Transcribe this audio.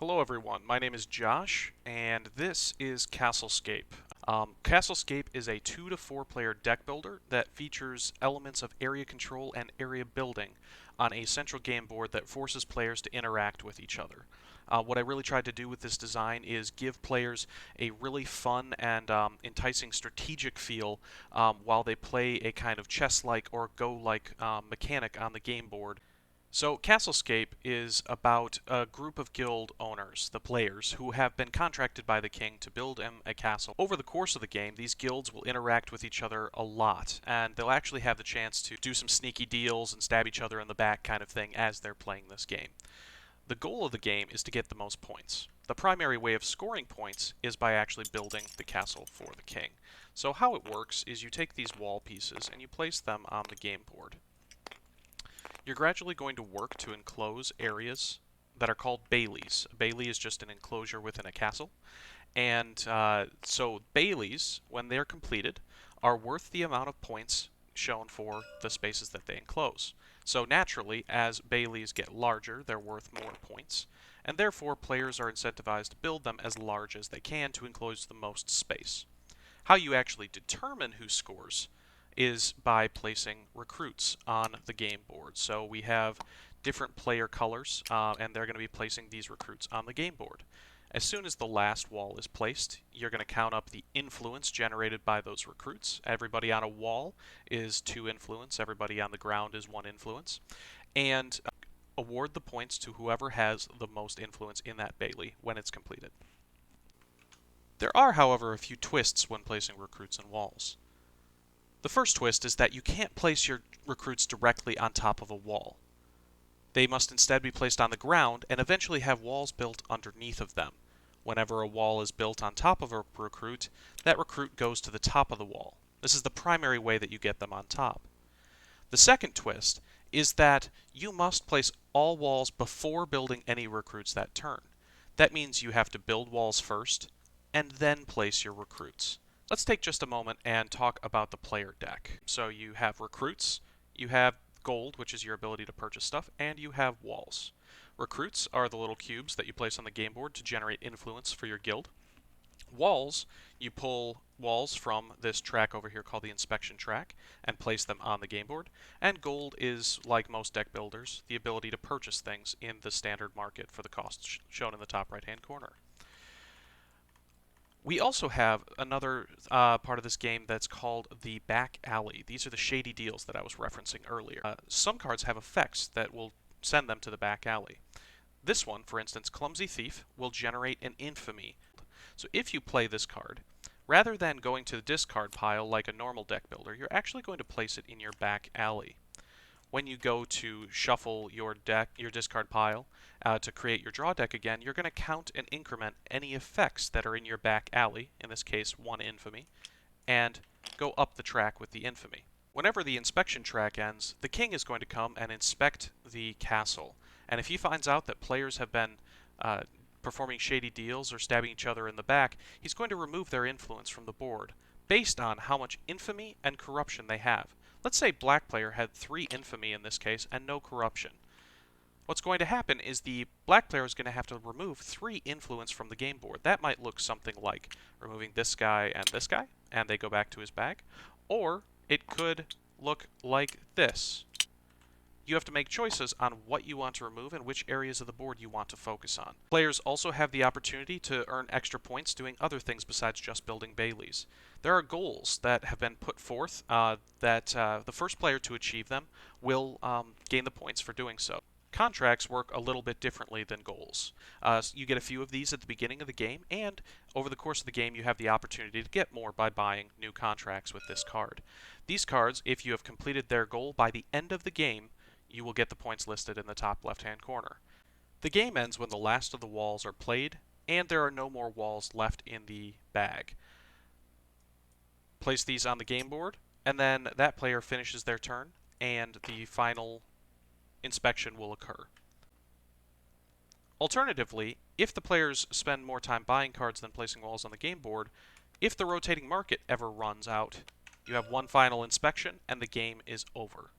Hello everyone, my name is Josh, and this is CastleScape. CastleScape is a 2 to 4 player deck builder that features elements of area control and area building on a central game board that forces players to interact with each other. What I really tried to do with this design is give players a really fun and enticing strategic feel while they play a kind of chess-like or Go-like mechanic on the game board. So, CastleScape is about a group of guild owners, the players, who have been contracted by the king to build him a castle. Over the course of the game, these guilds will interact with each other a lot, and they'll actually have the chance to do some sneaky deals and stab each other in the back kind of thing as they're playing this game. The goal of the game is to get the most points. The primary way of scoring points is by actually building the castle for the king. So how it works is you take these wall pieces and you place them on the game board. You're gradually going to work to enclose areas that are called baileys. A bailey is just an enclosure within a castle. And so baileys, when they're completed, are worth the amount of points shown for the spaces that they enclose. So naturally, as baileys get larger, they're worth more points. And therefore, players are incentivized to build them as large as they can to enclose the most space. How you actually determine who scores is by placing recruits on the game board. So we have different player colors, and they're going to be placing these recruits on the game board. As soon as the last wall is placed, you're going to count up the influence generated by those recruits. Everybody on a wall is 2 influence, everybody on the ground is 1 influence, and award the points to whoever has the most influence in that bailey when it's completed. There are, however, a few twists when placing recruits on walls. The first twist is that you can't place your recruits directly on top of a wall. They must instead be placed on the ground and eventually have walls built underneath of them. Whenever a wall is built on top of a recruit, that recruit goes to the top of the wall. This is the primary way that you get them on top. The second twist is that you must place all walls before building any recruits that turn. That means you have to build walls first and then place your recruits. Let's take just a moment and talk about the player deck. So you have recruits, you have gold, which is your ability to purchase stuff, and you have walls. Recruits are the little cubes that you place on the game board to generate influence for your guild. Walls, you pull walls from this track over here called the inspection track and place them on the game board. And gold is, like most deck builders, the ability to purchase things in the standard market for the cost shown in the top right hand corner. We also have another part of this game that's called the back alley. These are the shady deals that I was referencing earlier. Some cards have effects that will send them to the back alley. This one, for instance, Clumsy Thief, will generate an infamy. So if you play this card, rather than going to the discard pile like a normal deck builder, you're actually going to place it in your back alley. When you go to shuffle your discard pile to create your draw deck again, you're going to count and increment any effects that are in your back alley, in this case 1 infamy, and go up the track with the infamy. Whenever the inspection track ends, the king is going to come and inspect the castle. And if he finds out that players have been performing shady deals or stabbing each other in the back, he's going to remove their influence from the board based on how much infamy and corruption they have. Let's say black player had 3 infamy in this case and no corruption. What's going to happen is the black player is going to have to remove 3 influence from the game board. That might look something like removing this guy, and they go back to his bag. Or it could look like this. You have to make choices on what you want to remove and which areas of the board you want to focus on. Players also have the opportunity to earn extra points doing other things besides just building baileys. There are goals that have been put forth that the first player to achieve them will gain the points for doing so. Contracts work a little bit differently than goals. So you get a few of these at the beginning of the game, and over the course of the game you have the opportunity to get more by buying new contracts with this card. These cards, if you have completed their goal by the end of the game, you will get the points listed in the top left-hand corner. The game ends when the last of the walls are played, and there are no more walls left in the bag. Place these on the game board, and then that player finishes their turn, and the final inspection will occur. Alternatively, if the players spend more time buying cards than placing walls on the game board, if the rotating market ever runs out, you have one final inspection, and the game is over.